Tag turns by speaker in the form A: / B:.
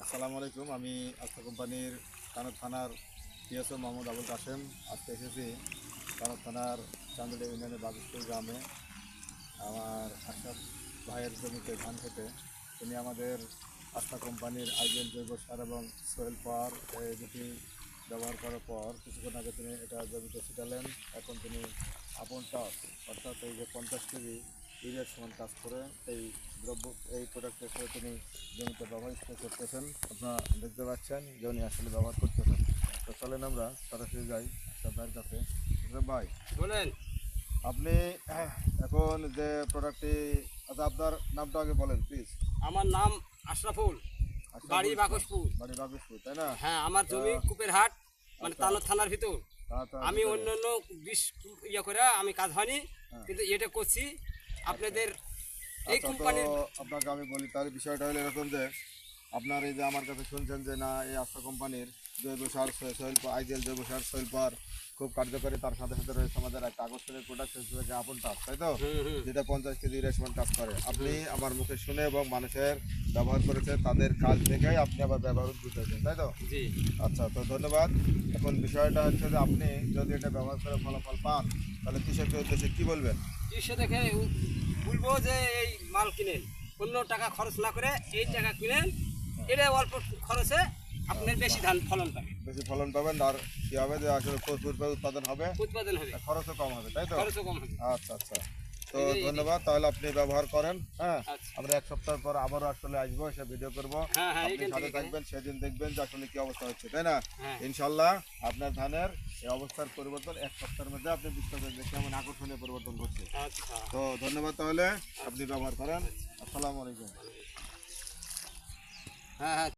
A: আসসালামু আলাইকুম। আমি আস্থা কোম্পানির কানর থানার পিএসও মোহাম্মদ আবুল কাশেম। আজকে এসেছি কানর থানার চান্দুলিয়া ইউনিয়নের বাবুপুর গ্রামে আমার আশরাফ ভাইয়ের জমিতে ধান খেতে। তিনি আমাদের আস্থা কোম্পানির আইডিয়াল জৈব সার এবং সোয়েল পাওয়ার এই দুটি ব্যবহার করার পর কিছুক্ষণ আগে তিনি এটা জমিতে ছিটালেন। এখন তিনি আপন টাস অর্থাৎ এই যে 50 কেজি ইউরিয়ার সমান কাজ করে এই প্রোডাক্টের সাথে তিনি জমিতে ব্যবহার করতেছেন। আপনারা দেখতে পাচ্ছেন যে উনি আসলে ব্যবহার করতেছেন। তো চলেন আমরা সরাসরি যাই আশরাফ ভাইয়ের কাছে। আশরাফ ভাই,
B: বলেন।
A: আপনি এখন যে প্রোডাক্টটি, আচ্ছা আপনার নামটা আগে বলেন প্লিজ।
B: আমার নাম আশরাফুল, বাড়ি বাকশপুর।
A: বাড়ি বাকশপুর, তাই না?
B: হ্যাঁ, আমার জমি কুপেরহাট, মানে তানোর থানার ভিতর।
A: তাড়াতাড়ি
B: আমি
A: করে।
B: অন্যান্য বিষ ইয়ে করে আমি কাজ হয়নি, কিন্তু এটা করছি আপনাদের এই
A: আচ্ছা, তো
B: কোম্পানির।
A: আপনাকে আমি বলি, তার বিষয়টা হলো এরকম যে আপনার এই যে আমার কাছে শুনছেন যে না এই আস্থা কোম্পানির জৈব সার সয়েল আইডিয়াল জৈব সার সয়েল পাওয়ার খুব কার্যকরী, তার সাথে সাথে রয়েছে আমাদের একটা আকর্ষণীয় প্রোডাক্ট হিসেবে আপন টাস, তাই তো? যেটা 50 কেজি রেশমান কাজ করে। আপনি আমার মুখে শুনে এবং মানুষের ব্যবহার করেছেন, তাদের কাজ দেখেই আপনি আবার ব্যবহার বুঝতেছেন, তাই তো?
B: জি,
A: আচ্ছা, তো ধন্যবাদ। এখন বিষয়টা হচ্ছে যে আপনি যদি এটা ব্যবহার করে ফলাফল পান তাহলে কৃষকের উদ্দেশ্যে কী বলবেন?
B: দৃশ্য দেখে বলবো যে এই মাল কিনেন, অন্য টাকা খরচ না করে এই টাকা কিনেন, এটা অল্প খরচে আপনার বেশি ধান ফলন পাবে,
A: বেশি ফলন পাবেন, আর কী হবে যে আসলে প্রচুর উৎপাদন হবে,
B: উৎপাদন হবে,
A: খরচও কম হবে, তাই তো?
B: খরচও কম হবে।
A: আচ্ছা আচ্ছা, তো ধন্যবাদ। তাহলে আপনি ব্যবহার করেন। হ্যাঁ,
B: আচ্ছা।
A: আমরা এক সপ্তাহ পর আবারও আসলে আসবো, এসে ভিডিও করবো।
B: হ্যাঁ, হ্যাঁ,
A: আপনি
B: এইখান
A: সাথে
B: থেকে
A: থাকবেন, সেদিন দেখবেন যে আসলে কি অবস্থা হচ্ছে, তাই না?
B: হ্যাঁ।
A: ইনশাল্লাহ আপনার ধানের এই অবস্থার পরিবর্তন এক সপ্তাহের মধ্যে আপনি বুঝতে পারবেন যে কেমন আকর্ষণীয় পরিবর্তন ঘটছে।
B: আচ্ছা।
A: তো ধন্যবাদ, তাহলে আপনি ব্যবহার করেন। আসসালামু আলাইকুম।
B: হ্যাঁ, হ্যাঁ।